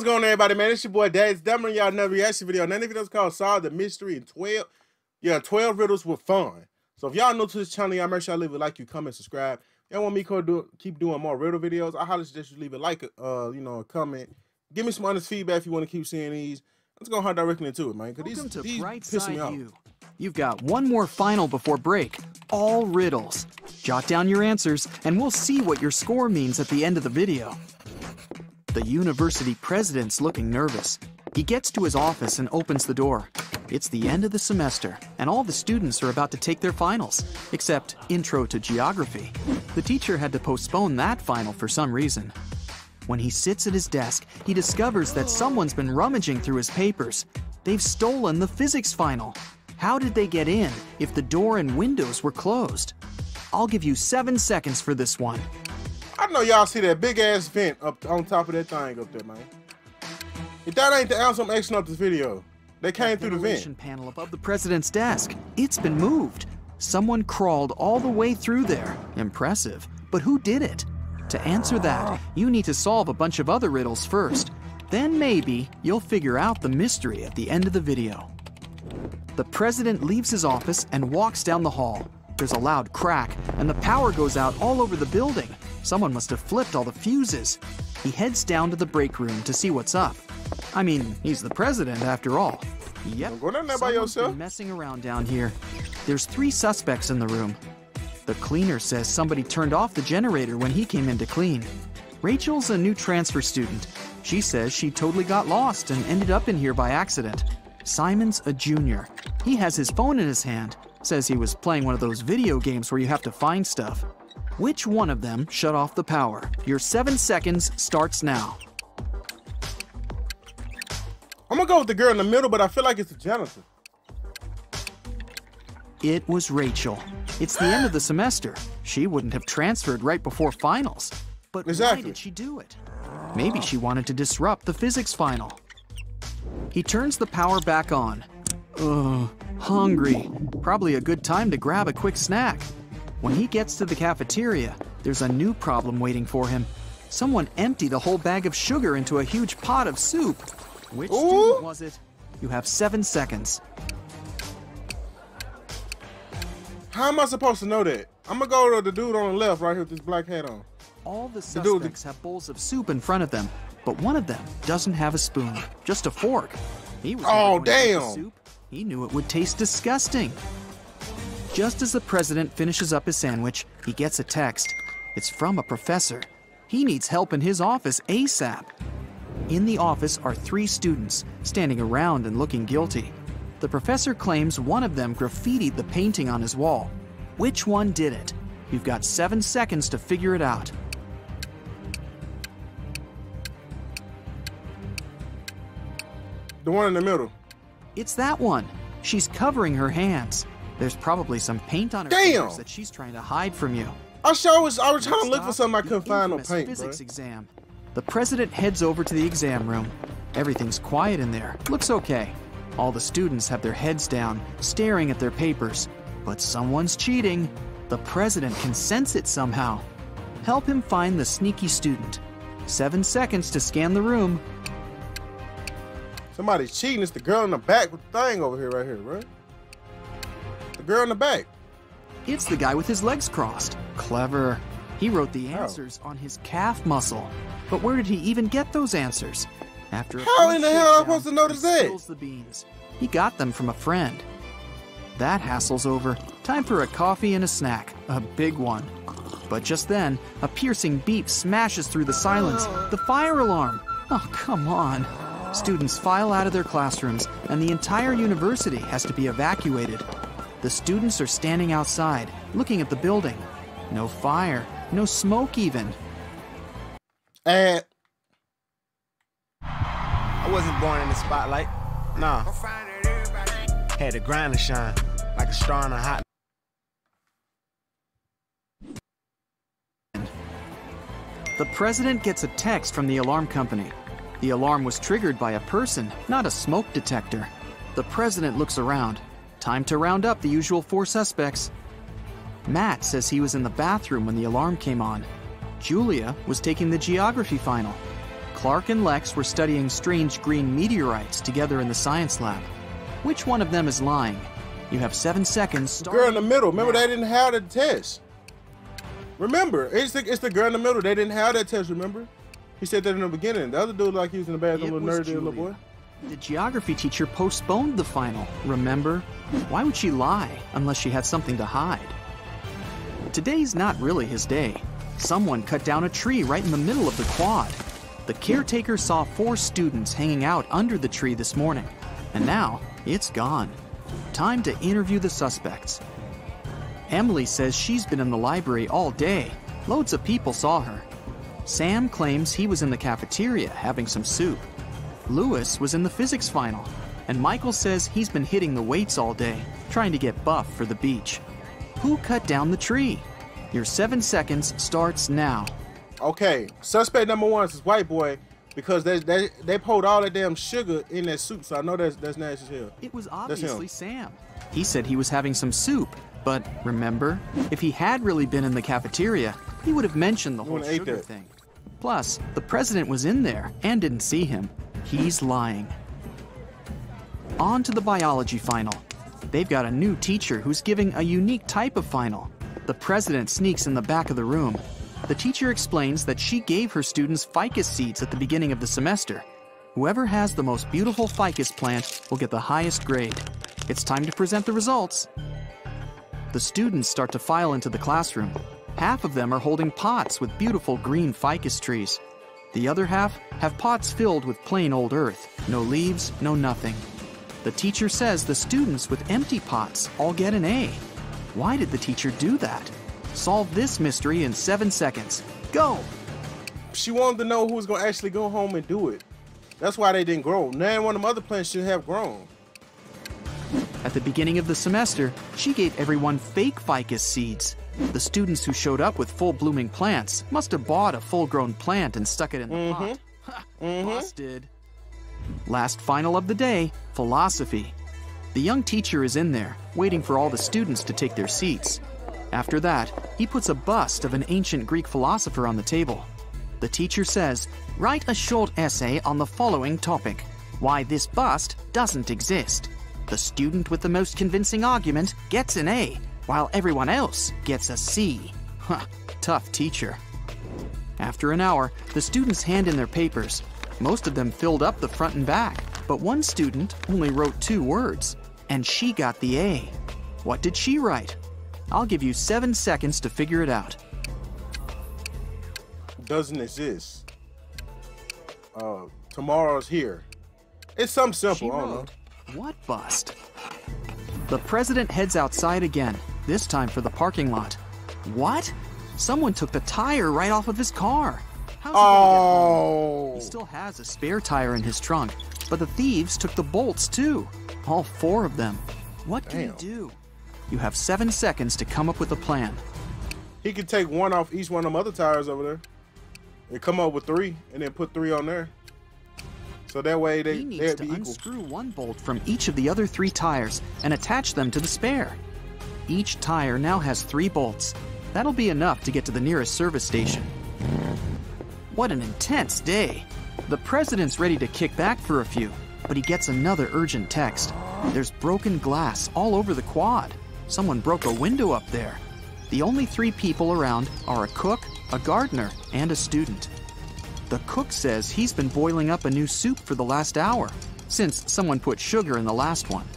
going on, everybody, man? It's your boy Dad's Dumber. Y'all another reaction video. None of videos called Solve the Mystery in 12. Yeah, 12 riddles with fun. So if y'all new to this channel, y'all make sure y'all leave a like, you comment, subscribe. Y'all want me to keep doing more riddle videos? I highly suggest you leave a like, a comment. Give me some honest feedback if you want to keep seeing these. Let's go directly into it, man. Welcome to Bright Side You. You've got one more final before break. All riddles. Jot down your answers, and we'll see what your score means at the end of the video. The university president's looking nervous. He gets to his office and opens the door. It's the end of the semester, and all the students are about to take their finals, except Intro to Geography. The teacher had to postpone that final for some reason. When he sits at his desk, he discovers that someone's been rummaging through his papers. They've stolen the physics final. How did they get in if the door and windows were closed? I'll give you 7 seconds for this one. I know y'all see that big ass vent up on top of that thing up there, man. If that ain't the answer, I'm Xing up this video. They came through the vent. Panel above the president's desk. It's been moved. Someone crawled all the way through there. Impressive. But who did it? To answer that, you need to solve a bunch of other riddles first. Then maybe you'll figure out the mystery at the end of the video. The president leaves his office and walks down the hall. There's a loud crack, and the power goes out all over the building. Someone must have flipped all the fuses. He heads down to the break room to see what's up. I mean, he's the president after all. Yep, don't go down there by yourself. Been messing around down here. There's 3 suspects in the room. The cleaner says somebody turned off the generator when he came in to clean. Rachel's a new transfer student. She says she totally got lost and ended up in here by accident. Simon's a junior. He has his phone in his hand. Says he was playing one of those video games where you have to find stuff. Which one of them shut off the power? Your 7 seconds starts now. I'm gonna go with the girl in the middle, but I feel like it's the janitor. It was Rachel. It's the end of the semester. She wouldn't have transferred right before finals. But why did she do it? Maybe she wanted to disrupt the physics final. He turns the power back on. Ugh, hungry. Probably a good time to grab a quick snack. When he gets to the cafeteria, there's a new problem waiting for him. Someone emptied a whole bag of sugar into a huge pot of soup. Which student was it? You have 7 seconds. How am I supposed to know that? I'm gonna go to the dude on the left right here with this black hat on. All the suspects have bowls of soup in front of them, but one of them doesn't have a spoon, just a fork. He was damn! Soup. He knew it would taste disgusting. Just as the president finishes up his sandwich, he gets a text. It's from a professor. He needs help in his office ASAP. In the office are 3 students, standing around and looking guilty. The professor claims one of them graffitied the painting on his wall. Which one did it? You've got 7 seconds to figure it out. The one in the middle. It's that one. She's covering her hands. There's probably some paint on her fingers that she's trying to hide from you. I was trying to look for something I couldn't find no paint, physics exam. The president heads over to the exam room. Everything's quiet in there. Looks okay. All the students have their heads down, staring at their papers. But someone's cheating. The president can sense it somehow. Help him find the sneaky student. 7 seconds to scan the room. Somebody's cheating. It's the girl in the back with the thing over here, right here, right? The girl in the back. It's the guy with his legs crossed. Clever. He wrote the answers on his calf muscle. But where did he even get those answers? After how in the hell am I supposed to notice that? The beans. He got them from a friend. That hassle's over. Time for a coffee and a snack. A big one. But just then, a piercing beep smashes through the silence. The fire alarm. Oh, come on. Students file out of their classrooms, and the entire university has to be evacuated. The students are standing outside, looking at the building. No fire, no smoke even. I wasn't born in the spotlight. Nah. Had to grind and shine like a star on a hot. The president gets a text from the alarm company. The alarm was triggered by a person, not a smoke detector. The president looks around. Time to round up the usual 4 suspects. Matt says he was in the bathroom when the alarm came on. Julia was taking the geography final. Clark and Lex were studying strange green meteorites together in the science lab. Which one of them is lying? You have 7 seconds. Girl in the middle. Remember, they didn't have the test. Remember, it's the girl in the middle. They didn't have that test, remember? He said that in the beginning. The other dude like he was in the bathroom, little nerdy little boy. The geography teacher postponed the final, remember? Why would she lie unless she had something to hide? Today's not really his day. Someone cut down a tree right in the middle of the quad. The caretaker saw 4 students hanging out under the tree this morning, and now it's gone. Time to interview the suspects. Emily says she's been in the library all day. Loads of people saw her. Sam claims he was in the cafeteria having some soup. Lewis was in the physics final. And Michael says he's been hitting the weights all day, trying to get buff for the beach. Who cut down the tree? Your 7 seconds starts now. Okay, suspect number 1 is white boy because they poured all that damn sugar in that soup, so I know that's nasty as hell. It was obviously Sam. He said he was having some soup, but remember, if he had really been in the cafeteria, he would have mentioned the whole sugar thing. Plus, the president was in there and didn't see him. He's lying. On to the biology final. They've got a new teacher who's giving a unique type of final. The president sneaks in the back of the room. The teacher explains that she gave her students ficus seeds at the beginning of the semester. Whoever has the most beautiful ficus plant will get the highest grade. It's time to present the results. The students start to file into the classroom. Half of them are holding pots with beautiful green ficus trees. The other half have pots filled with plain old earth. No leaves, no nothing. The teacher says the students with empty pots all get an A. Why did the teacher do that? Solve this mystery in 7 seconds. Go! She wanted to know who was going to actually go home and do it. That's why they didn't grow. None one of them other plants should have grown. At the beginning of the semester, she gave everyone fake ficus seeds. The students who showed up with full-blooming plants must have bought a full-grown plant and stuck it in the pot. Busted. Last final of the day, philosophy. The young teacher is in there, waiting for all the students to take their seats. After that, he puts a bust of an ancient Greek philosopher on the table. The teacher says, write a short essay on the following topic: why this bust doesn't exist. The student with the most convincing argument gets an A, while everyone else gets a C. Tough teacher. After an hour, the students hand in their papers. Most of them filled up the front and back, but one student only wrote 2 words, and she got the A. What did she write? I'll give you 7 seconds to figure it out. Doesn't exist. Tomorrow's here. It's something simple, I don't know. What bust? The president heads outside again, this time for the parking lot. What? Someone took the tire right off of his car. How's he gonna get home? He still has a spare tire in his trunk, but the thieves took the bolts too. All 4 of them. What can he do? You have 7 seconds to come up with a plan. He could take one off each one of them other tires over there and come up with 3 and then put 3 on there. So that way they'd be equal. He needs to unscrew one bolt from each of the other 3 tires and attach them to the spare. Each tire now has 3 bolts. That'll be enough to get to the nearest service station. What an intense day. The president's ready to kick back for a few, but he gets another urgent text. There's broken glass all over the quad. Someone broke a window up there. The only 3 people around are a cook, a gardener, and a student. The cook says he's been boiling up a new soup for the last hour, since someone put sugar in the last one.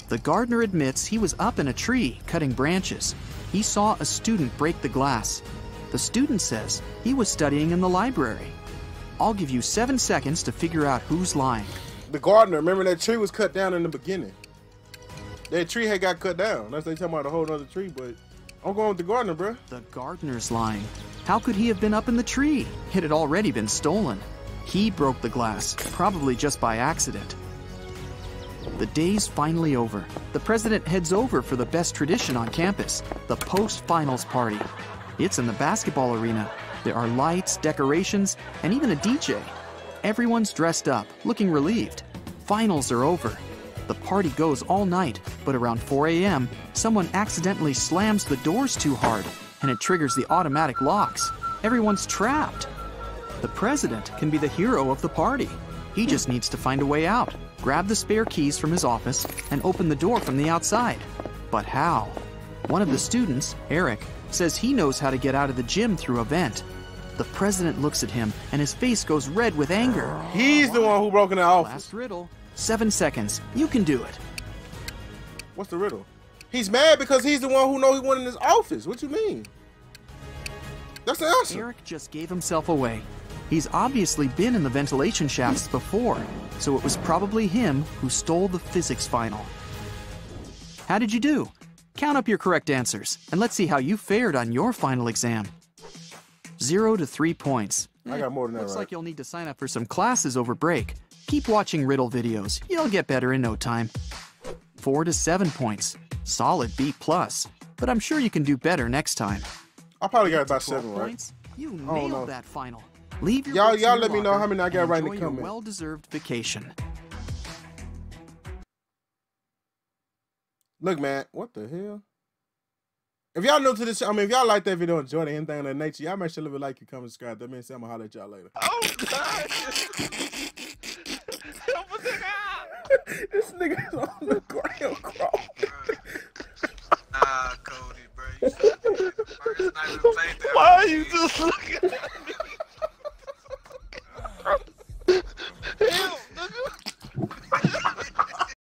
The gardener admits he was up in a tree cutting branches. He saw a student break the glass. The student says he was studying in the library. I'll give you 7 seconds to figure out who's lying. The gardener, remember that tree was cut down in the beginning. That tree had got cut down. Unless they talking about a whole other tree, but I'm going with the gardener, bro. The gardener's lying. How could he have been up in the tree? It had already been stolen. He broke the glass, probably just by accident. The day's finally over. The president heads over for the best tradition on campus, the post-finals party. It's in the basketball arena. There are lights, decorations, and even a DJ. Everyone's dressed up, looking relieved. Finals are over. The party goes all night, but around 4 a.m., someone accidentally slams the doors too hard, and it triggers the automatic locks. Everyone's trapped. The president can be the hero of the party. He just needs to find a way out, grab the spare keys from his office, and open the door from the outside. But how? One of the students, Eric, says he knows how to get out of the gym through a vent. The president looks at him, and his face goes red with anger. He's the one who broke in the office. Last riddle. 7 seconds. You can do it. What's the riddle? He's mad because he's the one who know he went in his office. What you mean? That's the answer. Eric just gave himself away. He's obviously been in the ventilation shafts before, so it was probably him who stole the physics final. How did you do? Count up your correct answers, and let's see how you fared on your final exam. 0 to 3 points. I got more than that, Looks right? like you'll need to sign up for some classes over break. Keep watching riddle videos. You'll get better in no time. 4 to 7 points. Solid B+, but I'm sure you can do better next time. I probably got about 12 7, right? points. You know. nailed that final. Leave your Y'all books in your let me know locker how many I got and right in the enjoy your comments. well-deserved vacation. Look, man, what the hell? If y'all new to this, I mean, if y'all like that video, enjoy anything of that nature, y'all make sure to leave a like, comment, subscribe. That means I'm gonna holler at y'all later. Oh God! This nigga's on the ground crawling. Nah, Cody, bro. You said the first night we played that. Why are you just looking at